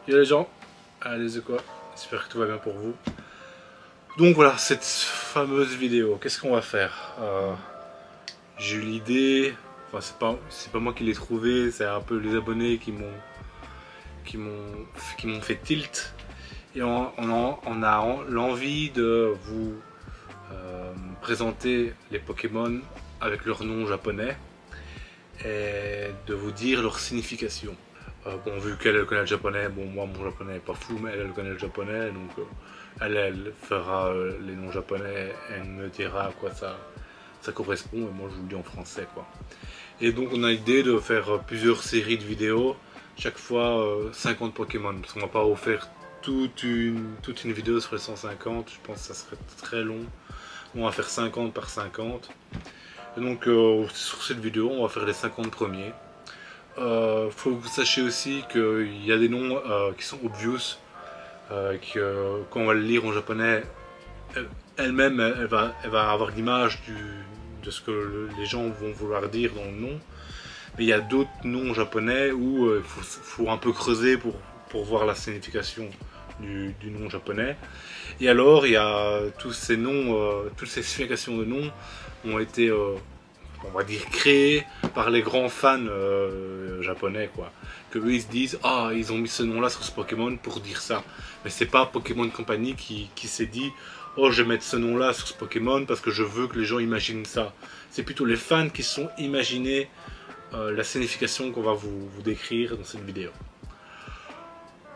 Yo les gens, allez c'est quoi, j'espère que tout va bien pour vous. Donc voilà, cette fameuse vidéo, qu'est-ce qu'on va faire? J'ai eu l'idée, enfin c'est pas moi qui l'ai trouvé, c'est un peu les abonnés qui m'ont fait tilt. Et on a l'envie de vous présenter les Pokémon avec leur nom japonais et de vous dire leur signification. Bon, vu qu'elle connaît le japonais, bon moi mon japonais est pas fou, mais elle connaît le japonais, donc elle fera les noms japonais, elle me dira à quoi ça correspond, et moi je vous le dis en français quoi. Et donc on a l'idée de faire plusieurs séries de vidéos, chaque fois 50 Pokémon, parce qu'on va pas vous faire toute une vidéo sur les 150, je pense que ça serait très long. On va faire 50 par 50. Et donc sur cette vidéo on va faire les 50 premiers. Faut que vous sachiez aussi qu'il y a des noms qui sont obvious, que quand on va le lire en japonais, elle-même elle va avoir l'image de ce que les gens vont vouloir dire dans le nom. Mais il y a d'autres noms japonais où il faut un peu creuser pour voir la signification du nom japonais. Et alors il y a tous ces noms, toutes ces significations de noms ont été on va dire créés par les grands fans japonais quoi. Que eux ils se disent ah ils ont mis ce nom là sur ce Pokémon pour dire ça. Mais c'est pas Pokémon Company qui s'est dit oh je vais mettre ce nom là sur ce Pokémon parce que je veux que les gens imaginent ça. C'est plutôt les fans qui se sont imaginés la signification qu'on va vous décrire dans cette vidéo.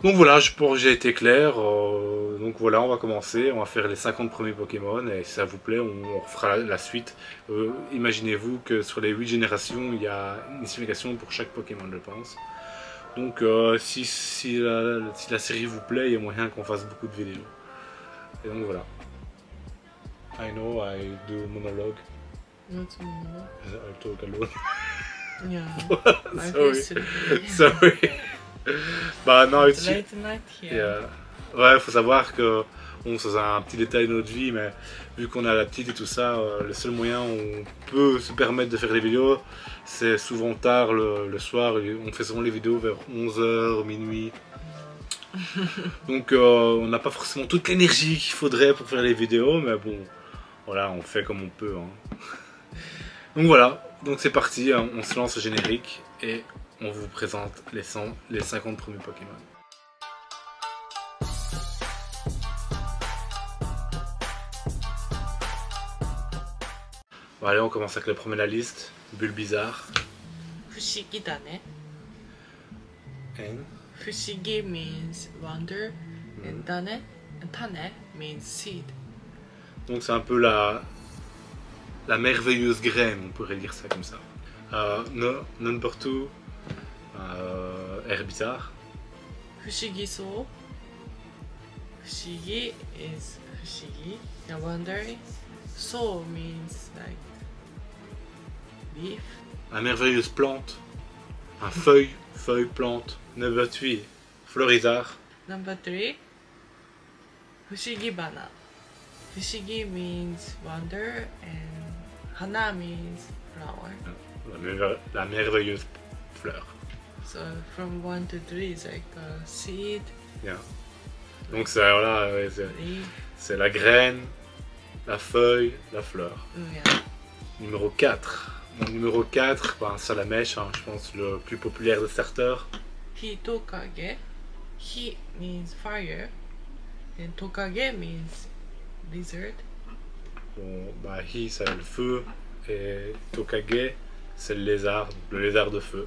Donc voilà, je pense que j'ai été clair. Donc voilà, on va commencer, on va faire les 50 premiers Pokémon et si ça vous plaît, on refera la suite. Imaginez-vous que sur les 8 générations, il y a une signification pour chaque Pokémon, je pense. Donc si la série vous plaît, il y a moyen qu'on fasse beaucoup de vidéos. Et donc voilà. I know I do monologue. What's monologue? I talk alone. Yeah. Sorry. Bah non, It's late night here. Yeah. Ouais, faut savoir que bon, c'est un petit détail de notre vie, mais vu qu'on a la petite et tout ça, le seul moyen où on peut se permettre de faire des vidéos, c'est souvent tard le soir. On fait souvent les vidéos vers 11h, minuit. Donc on n'a pas forcément toute l'énergie qu'il faudrait pour faire les vidéos, mais bon, voilà, on fait comme on peut. Hein. Donc voilà, donc c'est parti, on se lance au générique et on vous présente les 50 premiers Pokémon. Bon, allez, on commence avec le premier de la liste, Bulbizarre. Fushigi dane. And Fushigi means wonder, and tane means seed. donc c'est un peu la merveilleuse graine, on pourrait dire ça comme ça. Number 2, Herbizarre. Fushigi so. Fushigi is fushigi, and wondering. So means like leaf. La merveilleuse plante. Un feuille, plante. Number 3, Florizarre. Number 3, Fushigi bana. Fushigi means wonder, and hana means flower. La merveilleuse fleur. So from 1 to 3 is like a seed. Yeah. Donc c'est voilà, ouais, c'est la graine, la feuille, la fleur. Yeah. Numéro 4. Mon numéro 4, ben, c'est la mèche, hein, je pense le plus populaire de starter. Hitokage. Hi means fire, and tokage means lizard. Bon, bah, Hi c'est le feu et Tokage c'est le lézard de feu.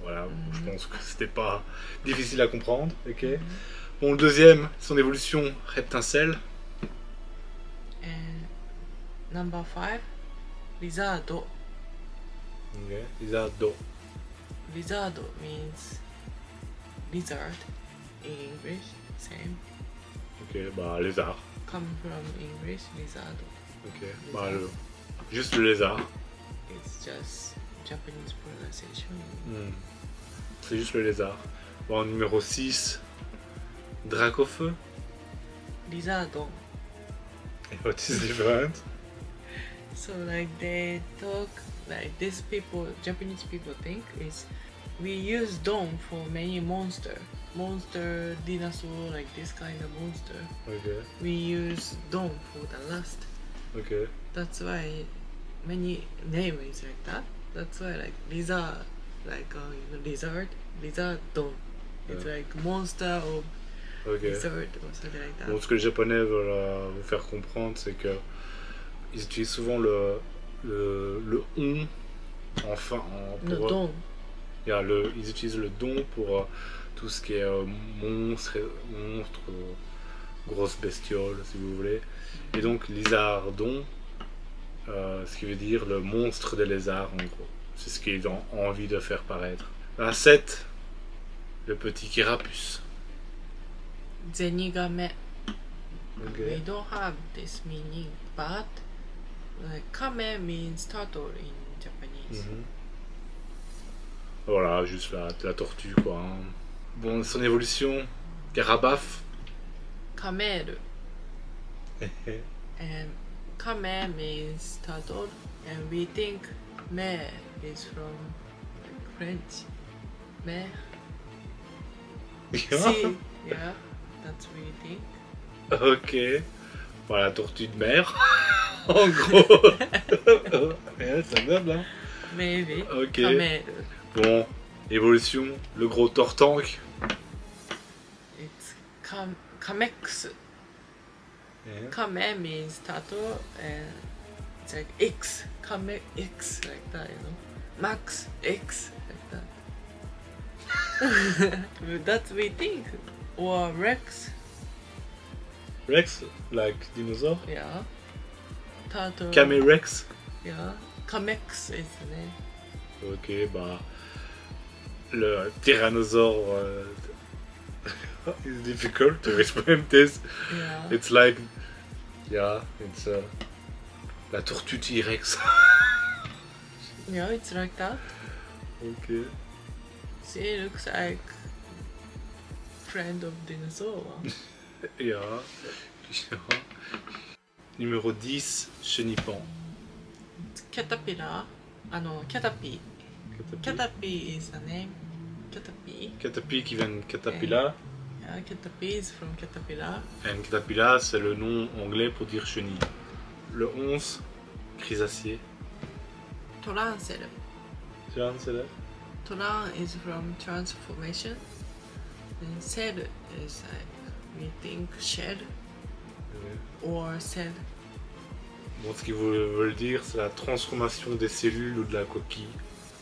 Voilà, je pense que c'était pas difficile à comprendre. Ok. Bon, le deuxième, son évolution, Reptincelle. And number 5, lizardo. Ok, Lizardo. Lizardo means lizard in English, same. Ok, bah lézard. Come from English, lizardo. Ok, bah juste le lézard. It's just Japanese pronunciation. C'est juste le lézard. Bon, numéro 6, Dracofeu. Lizardo. What is different? So like they talk like these people, Japanese people think is we use dome for many monsters. monster, dinosaur, like this kind of monster, Okay. we use don for the last. Okay. That's why many name is like that. That's why like lizard, like lizard don. It's Yeah. like monster of Okay. lizard or something like that. Bon, ce que les Japonais veulent vous faire comprendre, c'est que ils utilisent souvent le on en fin. No don. Ils utilisent le don pour tout ce qui est monstre, grosse bestiole, si vous voulez. Et donc, lizardon, ce qui veut dire le monstre des lézards, en gros. C'est ce qu'ils ont envie de faire paraître. La 7, le petit Kérapus. Zenigame. Okay. We don't have this meaning, but like kame means turtle in Japanese. Mhm. Voilà, juste la tortue, quoi. Hein. Bon, son évolution, Garabaf. Kameru. And kame means turtle, and we think me is from like, French. Me. See, yeah, that's what we think. Ok. Voilà, la tortue de mer. En gros. Ouais, ça donne, hein. Maybe. Ok. Kameru. Bon, évolution, le gros tortank. It's kamex. Yeah. Kame means turtle, and it's like X. Kame X, like that, you know. Max X, like that. That's we think. Or Rex, Rex, like dinosaur. yeah. Turtle. Camerex. Yeah. Kamex is the name. Ok, bah. Le tyrannosaure. It's difficult to explain this. Yeah. It's like. Yeah, it's. La tortue T-Rex. Yeah, it's like that. Ok. See, it looks like friend of dinosaur. Yeah. Numéro 10, Chenipan. Caterpillar. No, Caterpie. Caterpie is the name. Caterpie. Caterpie qui vient de Caterpillar. Yeah, Caterpie is from Caterpillar. Et Caterpillar, c'est le nom anglais pour dire chenille. Le 11, Chrysacier. Torancel. Tu vois, c'est là? Toran is from transformation. And cell is like, we think shell or cell. Bon, ce qu'ils veulent dire, c'est la transformation des cellules ou de la coquille.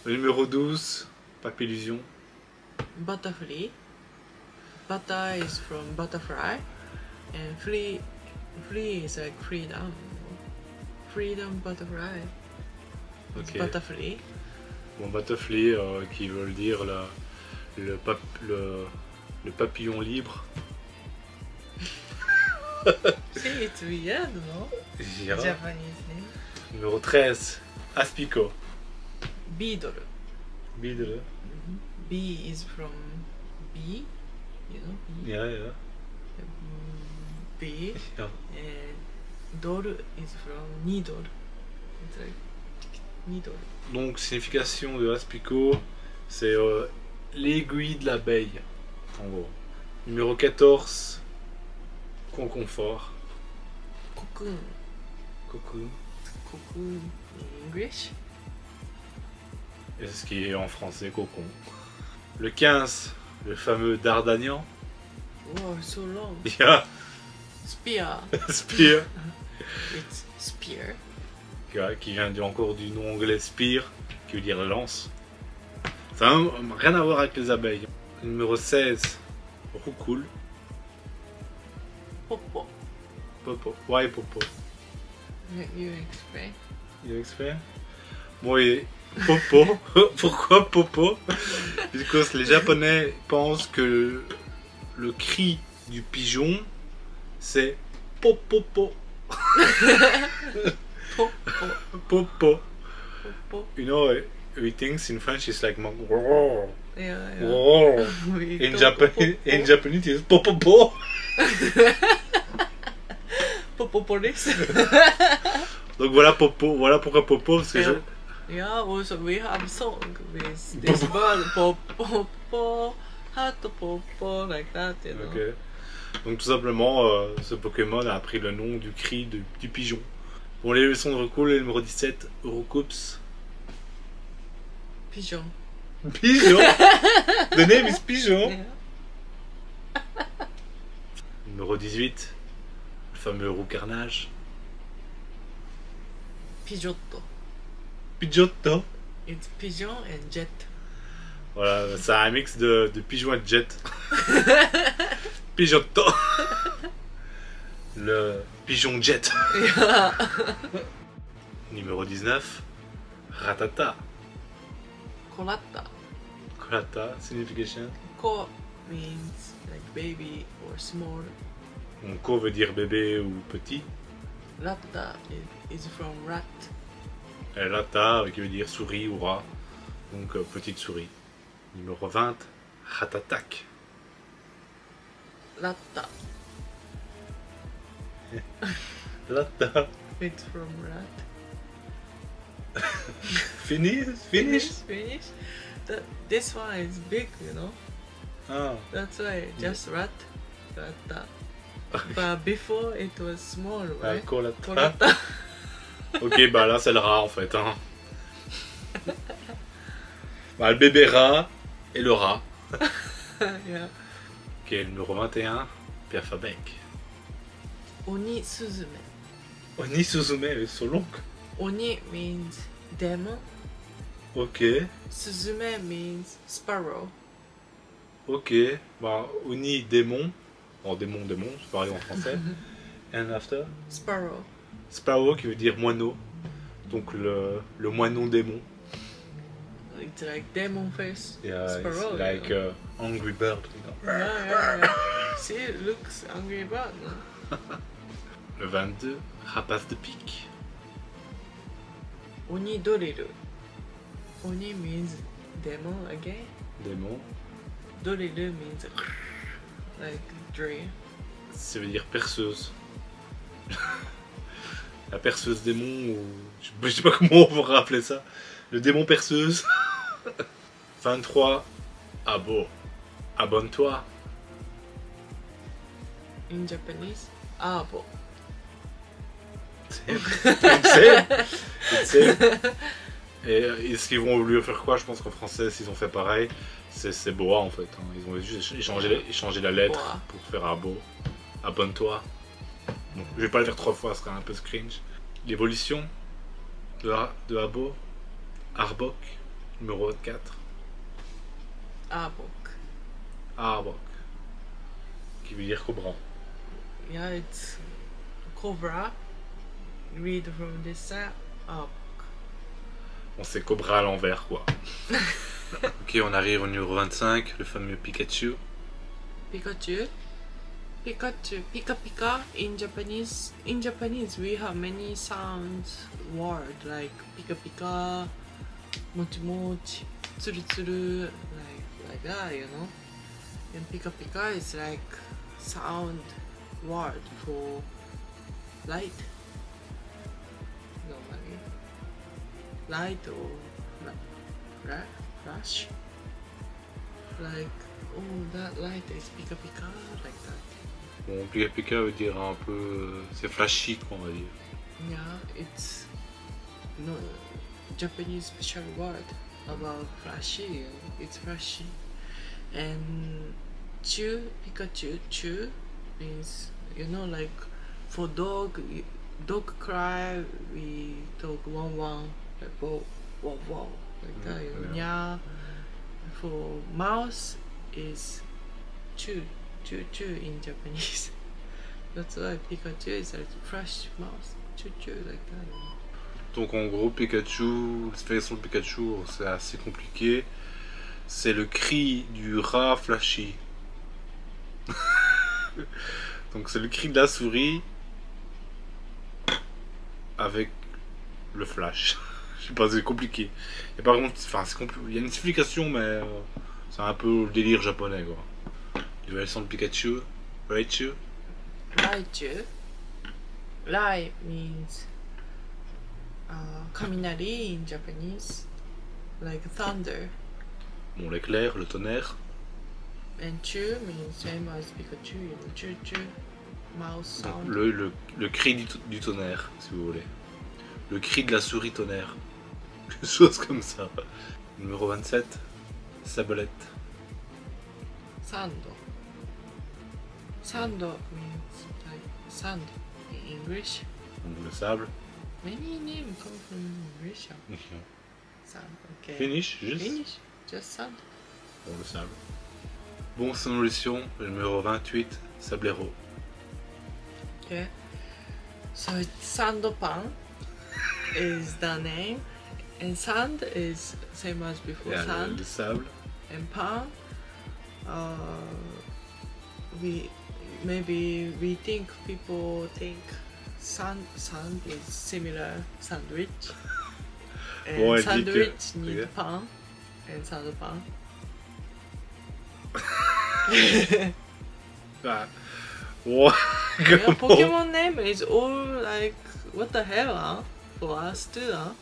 Le numéro 12, Papillusion. Butterfly. Butter is from butterfly. And free is like freedom. Freedom butterfly. It's Ok. butterfly. Bon, Butterfly, qui veut dire le papillon libre. See, it's weird, no? Yeah. Japanese name. Numéro 13, Aspico. Beetle. Beadle. B is from bee, you know, bee. Yeah, yeah. Bee. Yeah. And doll is from needle. It's like needle. Donc, signification de Aspico, c'est l'aiguille de l'abeille, en gros. Numéro 14, Conconfort. Cocoon. Cocoon. Cocoon in English. Et ce qui est en français, cocon. Le 15, le fameux Dardagnan. Wow, so long. Yeah, Spear. Spear. It's spear. Qui vient encore du nom anglais Spear, qui veut dire lance. Ça n'a rien à voir avec les abeilles. Numéro 16, Roucoule. Popo. Popo. Why Popo? You explain. You explain? Bon, et Popo. Pourquoi Popo? Parce que les Japonais pensent que le cri du pigeon, c'est Popopo. Popo. Popo. Popo. You know, everything in French is like Yeah, yeah. We in talk In Japanese it's Popopo. Popo police. Donc voilà Popo, voilà pourquoi Popo, parce que Yeah, also we have song with this bird. Popo heart popo, like that, you know. Ok. Donc tout simplement, ce Pokémon a pris le nom du cri du pigeon. Bon, les leçons de recours, le numéro 17, Eurocoups. Pigeon. Pigeon. The name is Pigeon. Yeah. Numéro 18, le fameux roux carnage. Pidgeotto. Pidgeotto. It's pigeon and jet. Voilà, c'est un mix de pigeon et de jet. Pidgeotto. Le pigeon jet. Yeah. Numéro 19, Ratata. Kolata. Kolata, signification. Ko means like baby or small. Donc, ko veut dire bébé ou petit. Ratta is from rat. Et rata, qui veut dire souris ou rat. Donc, petite souris. Numéro 20, Ratatak. Ratta. Rata. It's from rat. Finish. Finish. This one is big, you know. Ah. That's why just rat. Ratta. But before it was small, right? Kolata. Kolata. Ok, bah là c'est le rat en fait. Hein. Bah, le bébé rat et le rat. Yeah. Ok, numéro 21, Pierre Fabec. Oni Suzume. Oni Suzume, elles sont longues. Oni means demon. Ok, Suzume means sparrow. ok. Bah, Oni démon. Bon, démon, c'est pareil en français. And after Sparrow. Sparrow qui veut dire moineau. Donc le moineau démon. It's like demon face. Yeah, Sparrow. it's like Angry Bird. Yeah. See, it looks angry bird. No? Le 22, Rapace de pique. Oni doriru. Oni means demon again. Démon. Doriru means like dream. Ça veut dire perceuse. La perceuse démon, ou je sais pas comment on va rappeler ça. Le démon perceuse. 23, Abo. Abonne-toi. In Japanese, abo. Et est-ce qu'ils vont lui faire quoi? Je pense qu'en français, s'ils ont fait pareil, c'est boa en fait. Hein. Ils ont juste échangé la lettre Boa. pour faire abo. Abonne-toi. Bon, je vais pas le faire 3 fois, ce sera un peu cringe. L'évolution de Abo. Arbok, numéro 24. Abok. Arbok. Qui veut dire cobra. Yeah, it's cobra. Read from this side. Abok. Bon, c'est cobra à l'envers quoi. Ok, on arrive au numéro 25, le fameux Pikachu. Pikachu. Pikachu. Pika pika in Japanese. In Japanese, we have many sounds word like pika pika, mochi mochi, tsuru tsuru, like that, you know. And pika pika is like sound word for light. Normally, light or flash. Like, oh, that light is pika pika, like that. Bon, Pika Pika veut dire un peu. C'est flashy quoi, on va dire. Yeah, it's no Japanese special word about flashy. It's flashy. And Pikachu, chu means, you know, like for dog cry, we talk one, like wow, like that. You know? Yeah. For mouse is chu in Japanese. That's why Pikachu is like fresh mouse. Chu like that. You know? Donc en gros, Pikachu, l'explication de Pikachu, c'est assez compliqué. C'est le cri du rat flashy. Donc c'est le cri de la souris avec le flash. Je sais pas, c'est compliqué. Et par contre, enfin, il y a une explication, mais c'est un peu le délire japonais quoi. Je vais aller de Pikachu. Raichu. Raichu. Rai means kaminari in Japanese, like thunder. Bon, l'éclair, le tonnerre. And chew means same as Pikachu, you know, chew chew, mouse Donc, sound. le cri du tonnerre, si vous voulez. Le cri de la souris tonnerre. Quelque chose comme ça. Numéro 27, Sabolette. Sand. Sand means like sand in English. Donc le sable. Many names come from English. Sand, okay. Finish, juste. Finish, just sand. Bon, le sable. Bon, solution, numéro 28, Sablero. Okay. So Sandopan is the name, and sand is same as before. Yeah, Sand le sable. and pan. We think people think sand is similar sandwich. And Bon, elle dit sandwich que- need ok. pan and sandopan. Ah. Ouais, Yeah, comment- Pokemon name is all like what the hell, huh? For us too, huh?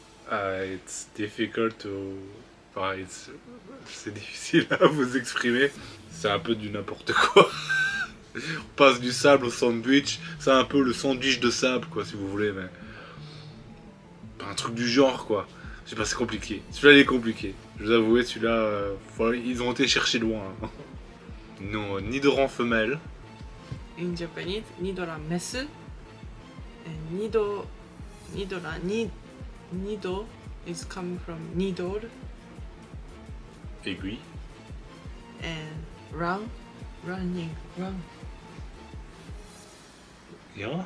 It's difficult to... Enfin, c'est difficile à vous exprimer. C'est un peu du n'importe quoi. On passe du sable au sandwich. C'est un peu le sandwich de sable, quoi, si vous voulez, mais... Pas un truc du genre, quoi. Je sais pas, c'est compliqué. Celui-là, il est compliqué. Je vous avoue, celui-là, ils ont été chercher loin. Hein. Non, ni de rang femelle. In Japanese, Nidora mesu, and Nido is coming from Nidor, Aiguille. and running. Bien. Yeah.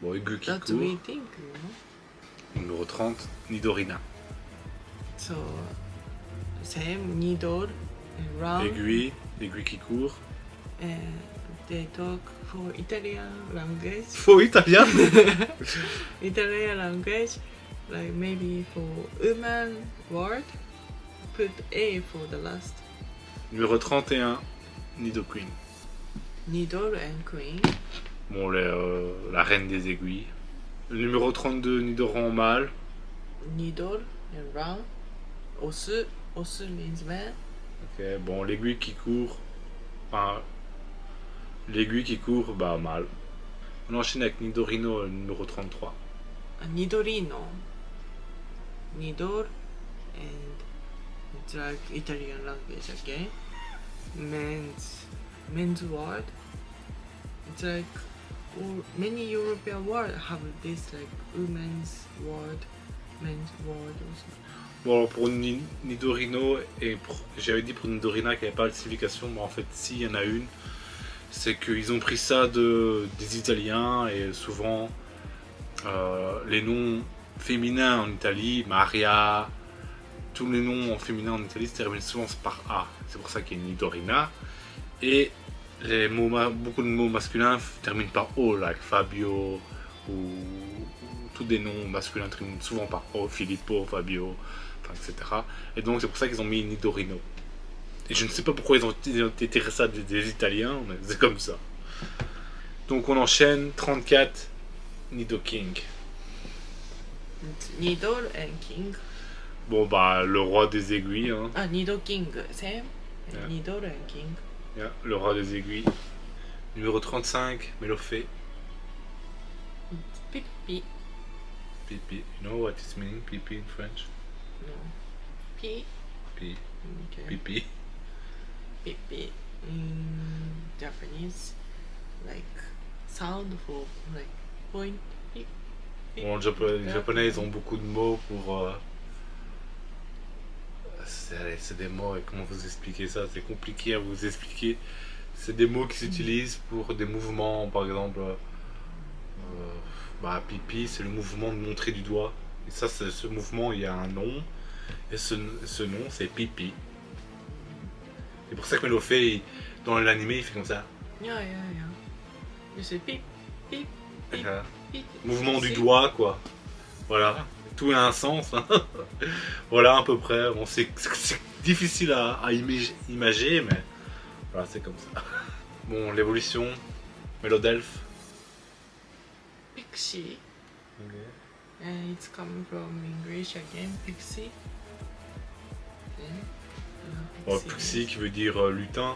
Bon, aiguille qui That's court. we think, you know. Numéro 30, Nidorina. So same Nidor and run, Aiguille qui court. and they talk for Italian language. Faux italien. Italian language, like maybe for woman word, put A for the last. Numéro 31, Nidoqueen. Needle and queen. Bon, la reine des aiguilles. Le numéro 32, Nidoran mâle. Needle and round. Osu means man. Ok, bon, l'aiguille qui court. Enfin, l'aiguille qui court, bah, mâle. On enchaîne avec Nidorino, numéro 33. Nidorino. Nidor and it's like Italian language again. Men's word. It's like many European words have this like women's word, men's word also. Bon, alors pour Nidorino, j'avais dit pour Nidorina qu'il n'y avait pas de signification, mais en fait, si, il y en a une. C'est qu'ils ont pris ça des Italiens, et souvent, les noms féminins en Italie, Maria, tous les noms en féminin en Italie se terminent souvent par A. C'est pour ça qu'il y a Nidorina. Et beaucoup de mots masculins terminent par O, like Fabio, ou tous des noms masculins terminent souvent par O, Filippo, Fabio, enfin, etc. Et donc c'est pour ça qu'ils ont mis Nidorino. Et je ne sais pas pourquoi ils ont tiré ça des Italiens, mais c'est comme ça. Donc on enchaîne, 34, Nidoking. It's Needle and king. Bon bah le roi des aiguilles, hein. Ah, Nido king, same. Yeah. Needle and king. Yeah, le roi des aiguilles. Numéro 35, Melofée. Pipi. Pipi. You know what is meaning pipi in French? No. P. Pi. Okay. Pipi. Pipi. In Japanese, like sound for like point. Pip. Pip. Bon, les Japonais, ils ont beaucoup de mots pour... C'est des mots, et comment vous expliquer ça? C'est compliqué à vous expliquer. C'est des mots qui s'utilisent pour des mouvements, par exemple... bah, pipi, c'est le mouvement de montrer du doigt. Et ça, ce mouvement, il y a un nom. Et ce nom, c'est pipi. C'est pour ça que Melofée, dans l'animé, il fait comme ça. Yeah. You say pip, pip, pip, Euh, pip. Mouvement du See? doigt, quoi. Voilà. Tout a un sens. Hein. Voilà, à peu près. Bon, c'est difficile à imager, mais voilà, c'est comme ça. Bon, l'évolution. Mélodelphe. Pixie. And it's coming from English again, pixie. Then Puxi qui veut dire lutin.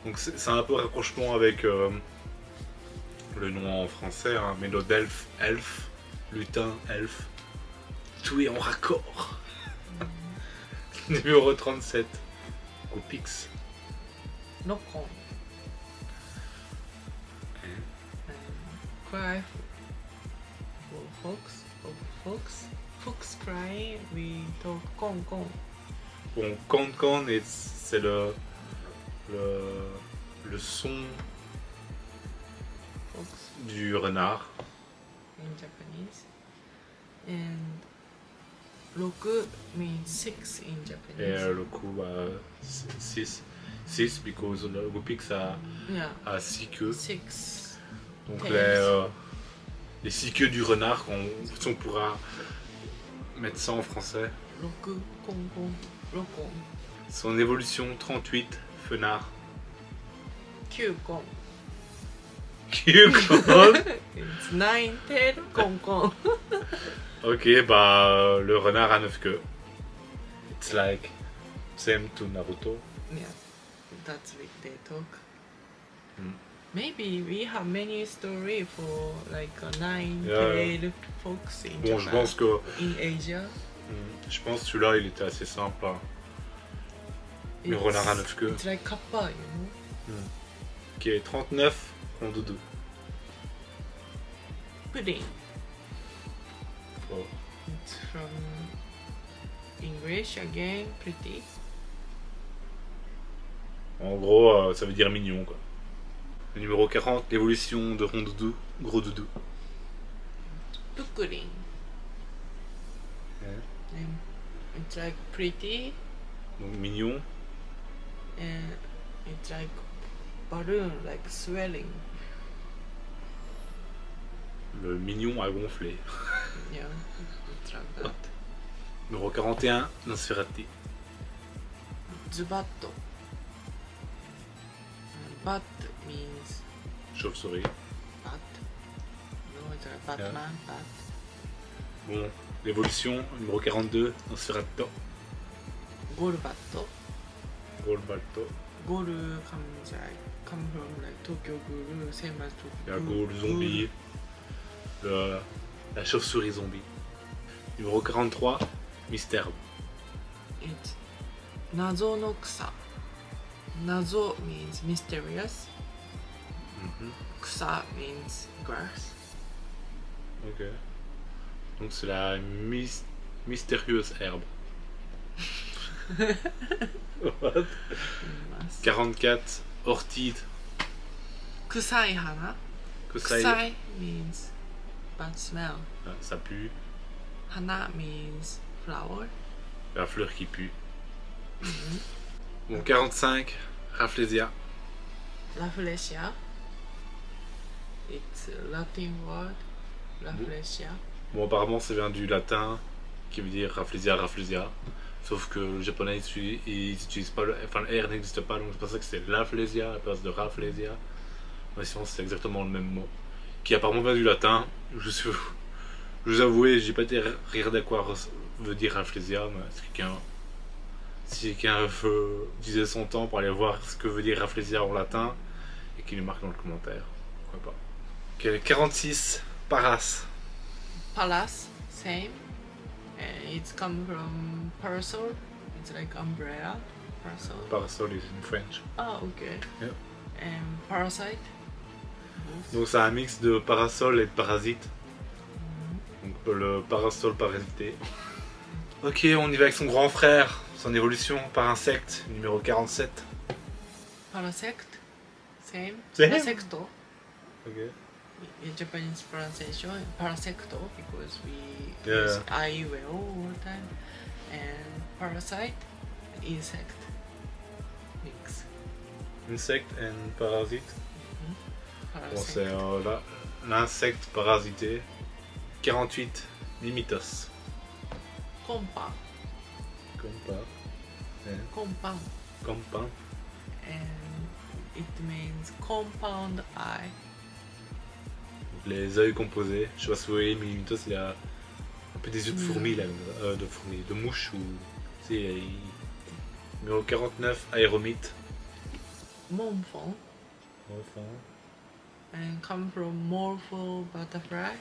Donc c'est un peu rapprochement avec le nom en français, hein, mais notre elfe, lutin, elfe. Tout est en raccord. Numéro 37. Gopix. Lokon. Cry for fox. Fox cry, we talk con. Bon, con, c'est le son Fox du renard. in Japanese. And roku means 6 in Et Japanese. le coup, 6. 6, because le Gopix a Yeah, 6 queues. 6. Donc Tails. les 6 queues du renard, on pourra mettre ça en français. Roku, con, lokon. Son évolution 38, Fenard. Kyukon. Kyukon. It's 9 tail, con. Ok, le renard a 9 queues. It's like same to Naruto. Yeah, that's what they talk. Mm. Maybe we have many story for like a 9 Yeah. tail fox in Bon, je Japan. pense que In Asia. que celui-là il était assez simple. Hein. Le renard à 9 queues. It's like kappa, Qui est 39, Rondoudou. Pudding. Oh. It's from English again, pretty. En gros, ça veut dire mignon quoi. Le numéro 40, l'évolution de Rondoudou, Gros Doudou. Pukurin. Yeah. And it's like pretty Donc mignon. and it's like balloon, like swelling. Le mignon a gonflé. Yeah, it's like that. Numéro 41, Nosferatu. Zubatto. Bat means Chauve-souris. bat. No, it's like Batman, bat. Bon, l'évolution, numéro 42, Nosferatu. Golbatto. Golbalto. Gol come from like Tokyo Ghoul, same as Il y a Tokyo Ghoul zombie. La chauve-souris zombie. Numéro 43, Mystère. It's Nazo no Kusa. Nazo means mysterious. Kusa means grass. Ok. Donc c'est la mystérieuse herbe. What? 44, orchide. Kusai hana. Que ça, Kusai means bad smell. ça pue. Hana means flower. La fleur qui pue. Bon, 45, Rafflesia. Rafflesia. It's a Latin word. Rafflesia. Bon, apparemment ça vient du latin qui veut dire Rafflesia. Sauf que le japonais ils utilisent pas le R n'existe pas, donc c'est pour ça que c'est Rafflesia à la place de Rafflesia. Mais sinon c'est exactement le même mot. Qui apparemment vient du latin. Je vous avoue, j'ai pas été regarder à quoi veut dire Rafflesia, mais si quelqu'un veut utiliser son temps pour aller voir ce que veut dire Rafflesia en latin, et qu'il nous marque dans le commentaire, pourquoi pas. Ok, 46, Paras. Palace, same. It's come from parasol. It's like umbrella. Parasol. Parasol is in French. Oh, okay. Yeah. And parasite. Donc c'est un mix de parasol et de parasite. Donc le parasol parasité. Ok, on y va avec son grand frère, son évolution par insecte, numéro 47. Parasect, same. Same? Parasecto. Ok. In Japanese pronunciation, parasecto, because we Yeah. use I all the time. And parasite, insect. Mix. Insecte and parasite. Bon, Parasect. c'est l'insecte parasité. 48, Limitos. Compa. Compa. Compound. Compa. And it means compound eye. Les œils composés. Je sais pas si vous voyez, mais Limitos il a un peu des yeux de fourmi là, de mouche ou tu sais, il Numéro 49, Aeromite. Monfon. Enfin. And come from Morpho Butterfly.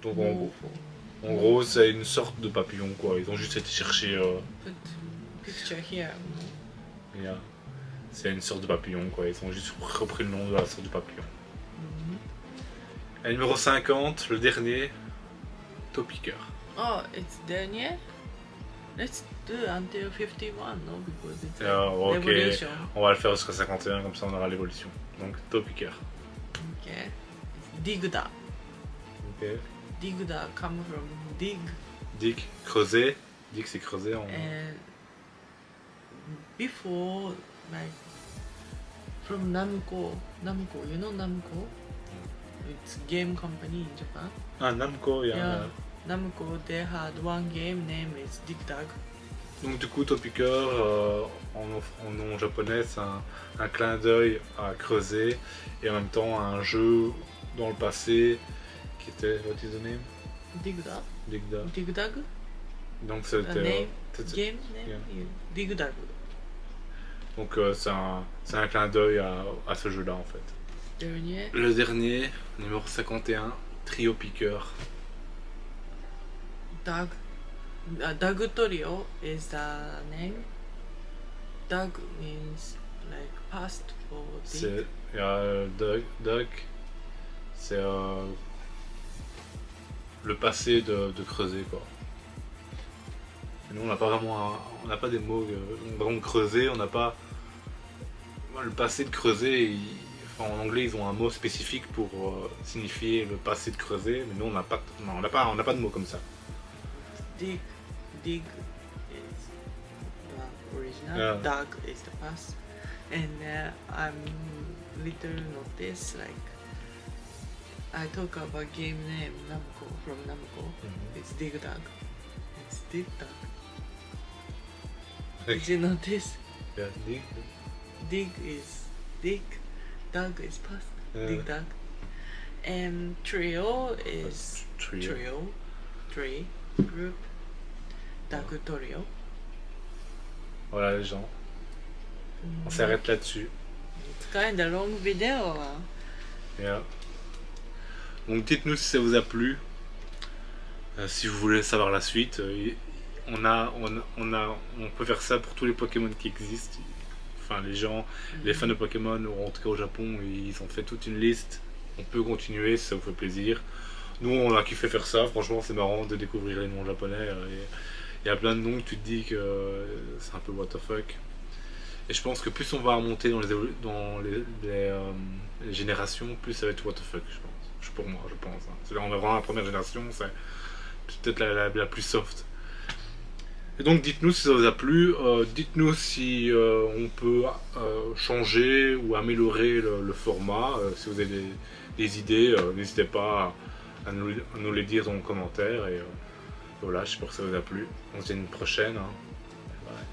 Donc Morpho. en gros, c'est une sorte de papillon quoi. Ils ont juste été chercher. Put picture here. C'est une sorte de papillon quoi. Ils ont juste repris le nom de la sorte de papillon. Et numéro 50, le dernier, Topicker. Oh, it's dernier? Let's do until 51, no? Because it's Ok, revolution. on va le faire jusqu'à 51, comme ça on aura l'évolution. Donc, Topicker. Okay. Digda. Ok. Digda come from dig. Dig, creuser. Dig, c'est creuser en. And before, like, from Namco, you know Namco? It's game company in Japan. Ah, Namco, Yeah. Namco, they had one game name is Dig Dug. Donc, du coup, Topicker, en nom japonais, c'est un clin d'œil à creuser et en même temps un jeu dans le passé qui était. What is the name? Dig Dug. Dig Dug. Dig Dug. Donc, The c'était. name, game name. yeah. Dig Dug. Donc, c'est un clin d'œil à ce jeu-là en fait. Dernier. Le dernier, numéro 51, Trio Picker. Dug. Dug Trio is the name. Dug means like past for dig. C'est Dug, c'est le passé de creuser quoi. Et nous on n'a pas vraiment on n'a pas des mots vraiment creuser, on n'a pas le passé de creuser. Enfin, en anglais ils ont un mot spécifique pour signifier le passé de creuser, mais nous on n'a pas de mot comme ça. Dig is the original. Yeah. Dug is the past. And I'm little notice like I talk about game name Namco from Namco. It's Dig Dug. It's Dig Dug. Did you notice? Yeah, dig. Dig is dig, dug is past. Yeah. Dig Dug. And trio is Trio. Tree, group, Dug Trio. Voilà les gens, on s'arrête là-dessus. It's kind of long video. Yeah. Donc dites-nous si ça vous a plu, si vous voulez savoir la suite. On peut faire ça pour tous les Pokémon qui existent. Enfin les gens, les fans de Pokémon, ou en tout cas au Japon, ils ont fait toute une liste. On peut continuer si ça vous fait plaisir. Nous on a kiffé faire ça, franchement c'est marrant de découvrir les noms japonais. Il y a plein de noms que tu te dis que c'est un peu what the fuck. Et je pense que plus on va remonter dans les générations, plus ça va être what the fuck, je pense. Pour moi, je pense. Hein. Là, on est vraiment la première génération, c'est peut-être la plus soft. Et donc dites-nous si ça vous a plu, dites-nous si on peut changer ou améliorer le format. Si vous avez des idées, n'hésitez pas à nous les dire dans les commentaires. Et voilà, j'espère que ça vous a plu. On se dit à une prochaine. Hein. Bye.